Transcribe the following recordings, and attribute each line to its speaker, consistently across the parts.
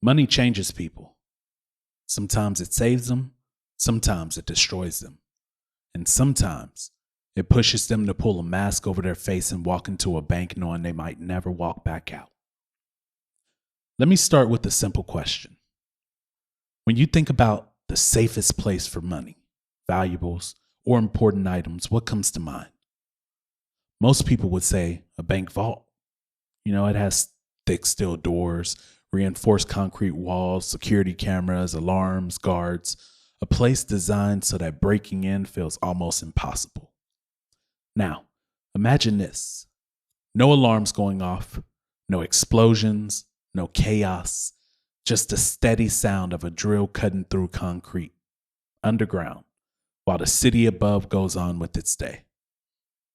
Speaker 1: Money changes people. Sometimes it saves them, sometimes it destroys them, and sometimes it pushes them to pull a mask over their face and walk into a bank knowing they might never walk back out. Let me start with a simple question. When you think about the safest place for money, valuables, or important items, what comes to mind? Most people would say a bank vault. It has thick steel doors, reinforced concrete walls, security cameras, alarms, guards, a place designed so that breaking in feels almost impossible. Now, imagine this. No alarms going off, no explosions, no chaos, just the steady sound of a drill cutting through concrete, underground, while the city above goes on with its day.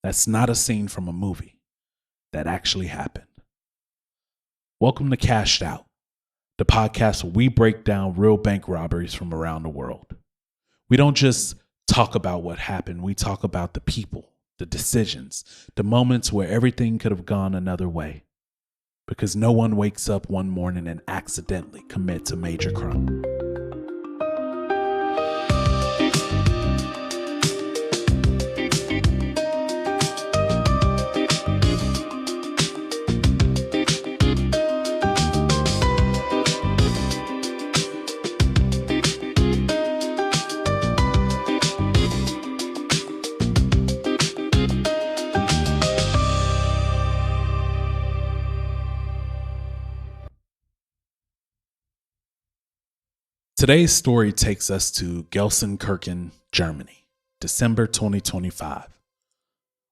Speaker 1: That's not a scene from a movie. That actually happened. Welcome to Cashed Out, the podcast where we break down real bank robberies from around the world. We don't just talk about what happened, we talk about the people, the decisions, the moments where everything could have gone another way. Because no one wakes up one morning and accidentally commits a major crime. Today's story takes us to Gelsenkirchen, Germany, December 2025.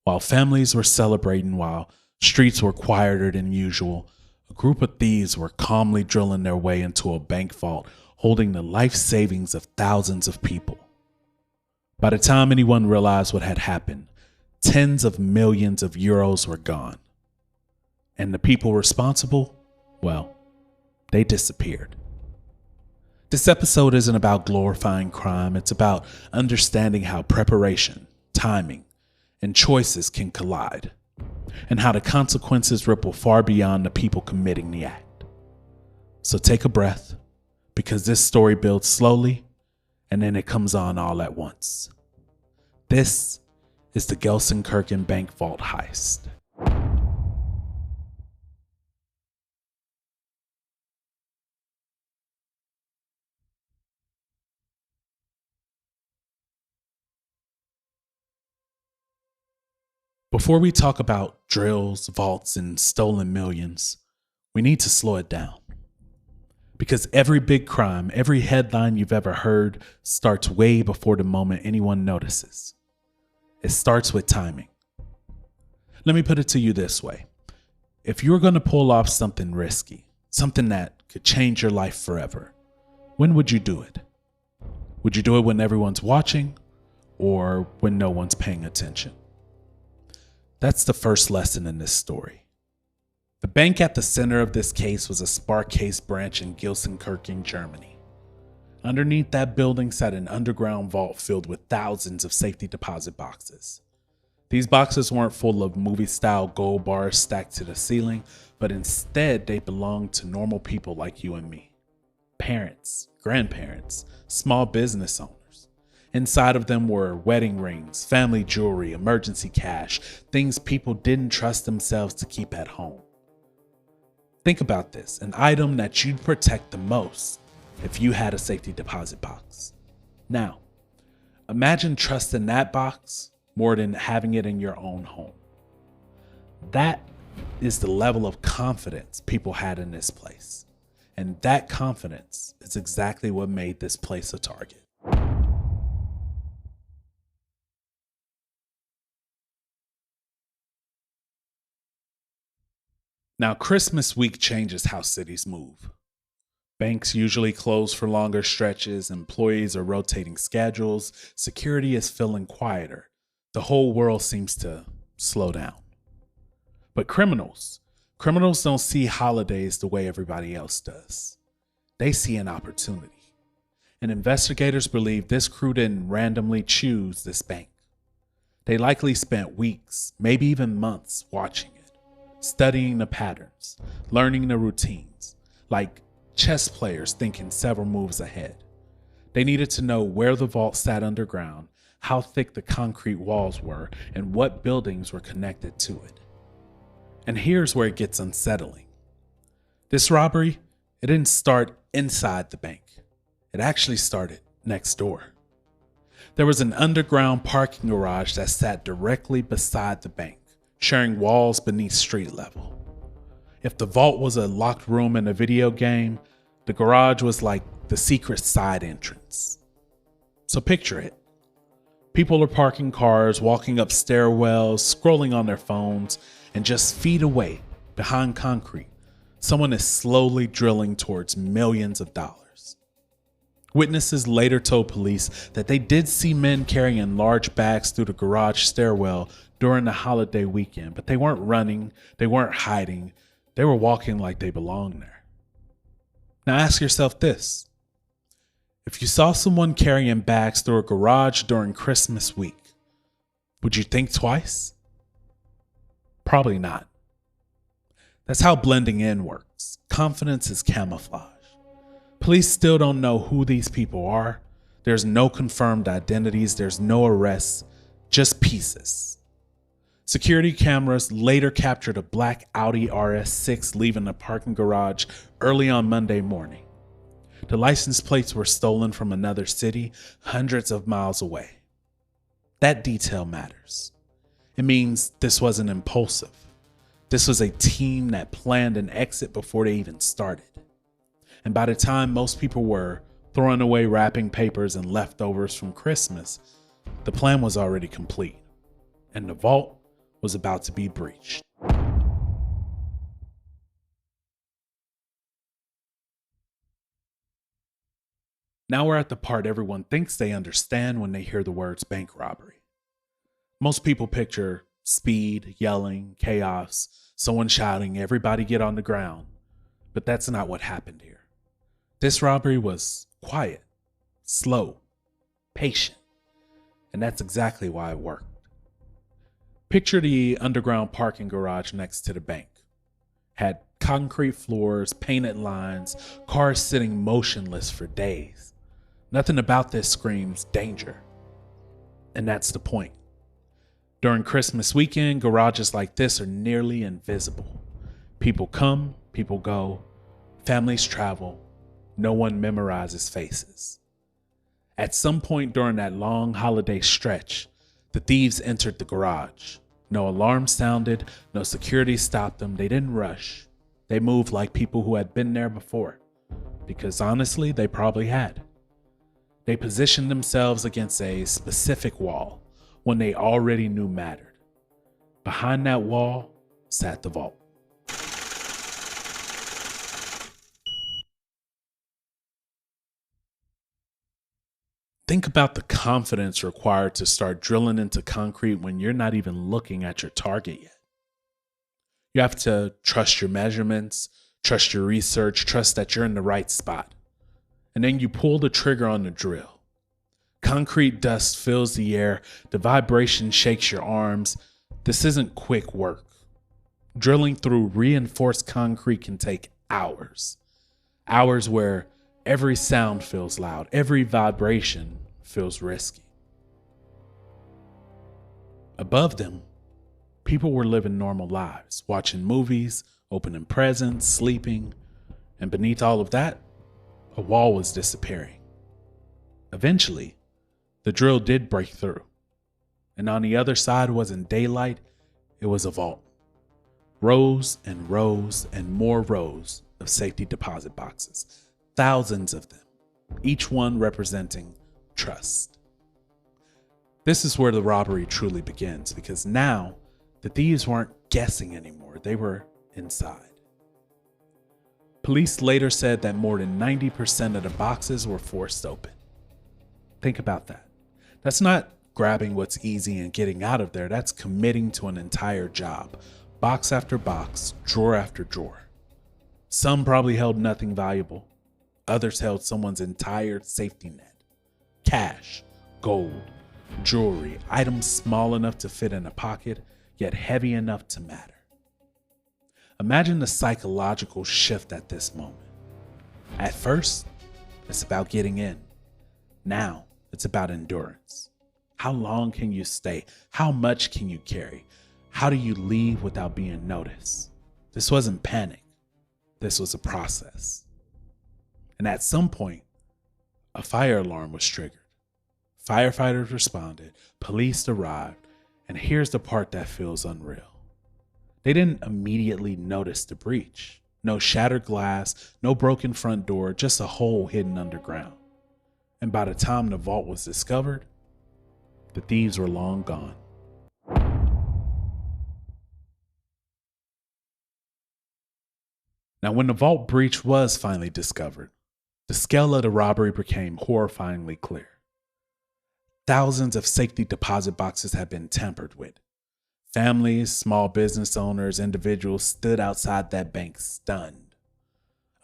Speaker 1: While families were celebrating, while streets were quieter than usual, a group of thieves were calmly drilling their way into a bank vault, holding the life savings of thousands of people. By the time anyone realized what had happened, tens of millions of euros were gone. And the people responsible, well, they disappeared. This episode isn't about glorifying crime, it's about understanding how preparation, timing, and choices can collide, and how the consequences ripple far beyond the people committing the act. So take a breath, because this story builds slowly, and then it comes on all at once. This is the Gelsenkirchen Bank Vault Heist. Before we talk about drills, vaults, and stolen millions, we need to slow it down. Because every big crime, every headline you've ever heard starts way before the moment anyone notices. It starts with timing. Let me put it to you this way. If you were going to pull off something risky, something that could change your life forever, when would you do it? Would you do it when everyone's watching or when no one's paying attention? That's the first lesson in this story. The bank at the center of this case was a Sparkasse branch in Gelsenkirchen, Germany. Underneath that building sat an underground vault filled with thousands of safety deposit boxes. These boxes weren't full of movie-style gold bars stacked to the ceiling, but instead they belonged to normal people like you and me. Parents, grandparents, small business owners. Inside of them were wedding rings, family jewelry, emergency cash, things people didn't trust themselves to keep at home. Think about this, an item that you'd protect the most if you had a safety deposit box. Now, imagine trusting that box more than having it in your own home. That is the level of confidence people had in this place. And that confidence is exactly what made this place a target. Now, Christmas week changes how cities move. Banks usually close for longer stretches, employees are rotating schedules, security is feeling quieter. The whole world seems to slow down. But criminals don't see holidays the way everybody else does. They see an opportunity. And investigators believe this crew didn't randomly choose this bank. They likely spent weeks, maybe even months watching it. Studying the patterns, learning the routines, like chess players thinking several moves ahead. They needed to know where the vault sat underground, how thick the concrete walls were, and what buildings were connected to it. And here's where it gets unsettling. This robbery, it didn't start inside the bank. It actually started next door. There was an underground parking garage that sat directly beside the bank, sharing walls beneath street level. If the vault was a locked room in a video game, the garage was like the secret side entrance. So picture it. People are parking cars, walking up stairwells, scrolling on their phones, and just feet away, behind concrete, someone is slowly drilling towards millions of dollars. Witnesses later told police that they did see men carrying large bags through the garage stairwell during the holiday weekend, but they weren't running, they weren't hiding, they were walking like they belonged there. Now ask yourself this. If you saw someone carrying bags through a garage during Christmas week, would you think twice? Probably not. That's how blending in works. Confidence is camouflage. Police still don't know who these people are. There's no confirmed identities. There's no arrests, just pieces. Security cameras later captured a black Audi RS6 leaving the parking garage early on Monday morning. The license plates were stolen from another city, hundreds of miles away. That detail matters. It means this wasn't impulsive. This was a team that planned an exit before they even started. And by the time most people were throwing away wrapping papers and leftovers from Christmas, the plan was already complete, and the vault was about to be breached. Now we're at the part everyone thinks they understand when they hear the words bank robbery. Most people picture speed, yelling, chaos, someone shouting, everybody get on the ground. But that's not what happened here. This robbery was quiet, slow, patient, and that's exactly why it worked. Picture the underground parking garage next to the bank. Had concrete floors, painted lines, cars sitting motionless for days. Nothing about this screams danger. And that's the point. During Christmas weekend, garages like this are nearly invisible. People come, people go, families travel. No one memorizes faces. At some point during that long holiday stretch, the thieves entered the garage. No alarm sounded, no security stopped them. They didn't rush. They moved like people who had been there before, because honestly, they probably had. They positioned themselves against a specific wall, one they already knew mattered. Behind that wall sat the vault. Think about the confidence required to start drilling into concrete when you're not even looking at your target yet. You have to trust your measurements, trust your research, trust that you're in the right spot. And then you pull the trigger on the drill. Concrete dust fills the air, the vibration shakes your arms. This isn't quick work. Drilling through reinforced concrete can take hours. Hours where every sound feels loud, every vibration feels risky. Above them, people were living normal lives, watching movies, opening presents, sleeping, and beneath all of that, a wall was disappearing. Eventually, the drill did break through, and on the other side wasn't daylight, it was a vault. Rows and rows and more rows of safety deposit boxes, thousands of them, each one representing trust. This is where the robbery truly begins, because now the thieves weren't guessing anymore, they were inside. Police later said that more than 90% of the boxes were forced open. Think about that. That's not grabbing what's easy and getting out of there, that's committing to an entire job, box after box, drawer after drawer. Some probably held nothing valuable. Others held someone's entire safety net. Cash, gold, jewelry, items small enough to fit in a pocket, yet heavy enough to matter. Imagine the psychological shift at this moment. At first, it's about getting in. Now, it's about endurance. How long can you stay? How much can you carry? How do you leave without being noticed? This wasn't panic. This was a process. And at some point, a fire alarm was triggered. Firefighters responded, police arrived, and here's the part that feels unreal. They didn't immediately notice the breach. No shattered glass, no broken front door, just a hole hidden underground. And by the time the vault was discovered, the thieves were long gone. Now, when the vault breach was finally discovered, the scale of the robbery became horrifyingly clear. Thousands of safety deposit boxes had been tampered with. Families, small business owners, individuals stood outside that bank stunned.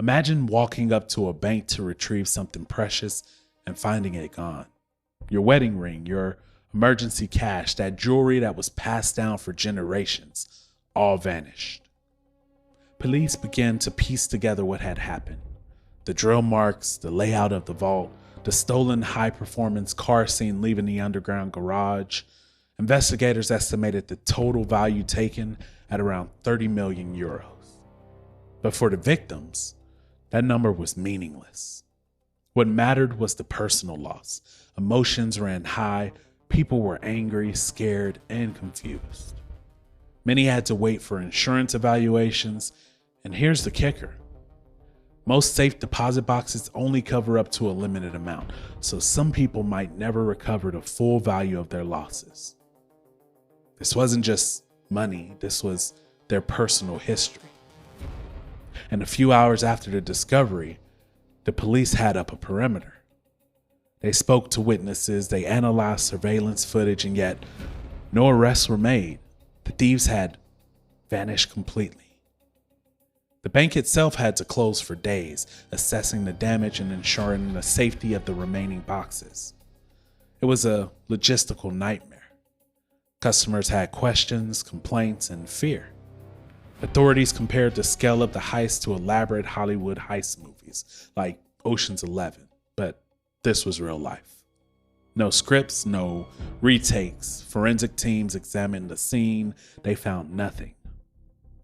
Speaker 1: Imagine walking up to a bank to retrieve something precious and finding it gone. Your wedding ring, your emergency cash, that jewelry that was passed down for generations, all vanished. Police began to piece together what had happened. The drill marks, the layout of the vault, the stolen high-performance car seen leaving the underground garage. Investigators estimated the total value taken at around 30 million euros. But for the victims, that number was meaningless. What mattered was the personal loss. Emotions ran high, people were angry, scared, and confused. Many had to wait for insurance evaluations, and here's the kicker. Most safe deposit boxes only cover up to a limited amount, so some people might never recover the full value of their losses. This wasn't just money, this was their personal history. And a few hours after the discovery, the police had up a perimeter. They spoke to witnesses, they analyzed surveillance footage, and yet no arrests were made. The thieves had vanished completely. The bank itself had to close for days, assessing the damage and ensuring the safety of the remaining boxes. It was a logistical nightmare. Customers had questions, complaints, and fear. Authorities compared the scale of the heist to elaborate Hollywood heist movies like Ocean's 11, but this was real life. No scripts, no retakes. Forensic teams examined the scene. They found nothing.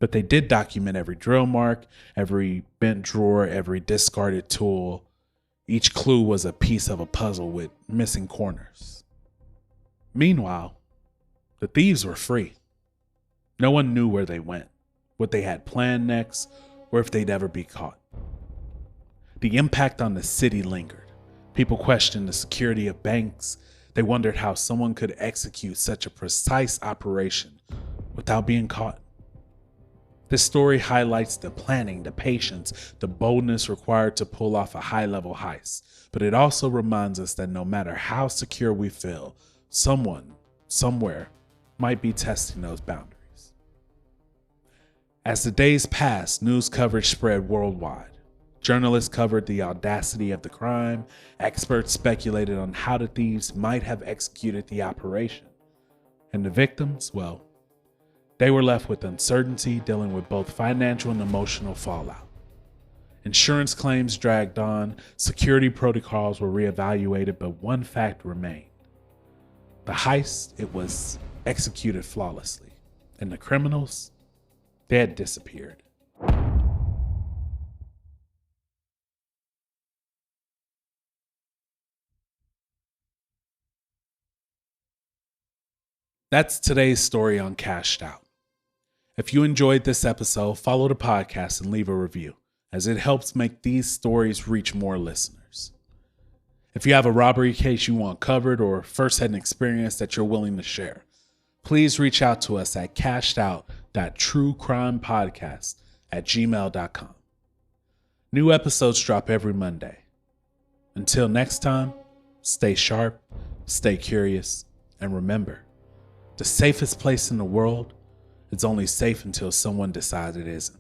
Speaker 1: But they did document every drill mark, every bent drawer, every discarded tool. Each clue was a piece of a puzzle with missing corners. Meanwhile, the thieves were free. No one knew where they went, what they had planned next, or if they'd ever be caught. The impact on the city lingered. People questioned the security of banks. They wondered how someone could execute such a precise operation without being caught. This story highlights the planning, the patience, the boldness required to pull off a high-level heist, but it also reminds us that no matter how secure we feel, someone, somewhere, might be testing those boundaries. As the days passed, news coverage spread worldwide. Journalists covered the audacity of the crime. Experts speculated on how the thieves might have executed the operation. And the victims, well, they were left with uncertainty, dealing with both financial and emotional fallout. Insurance claims dragged on, security protocols were reevaluated, but one fact remained. The heist, it was executed flawlessly, and the criminals, they had disappeared. That's today's story on Cashed Out. If you enjoyed this episode, follow the podcast and leave a review, as it helps make these stories reach more listeners. If you have a robbery case you want covered or first-hand experience that you're willing to share, please reach out to us at cashedout.truecrimepodcast@gmail.com. New episodes drop every Monday. Until next time, stay sharp, stay curious, and remember, the safest place in the world is only safe until someone decides it isn't.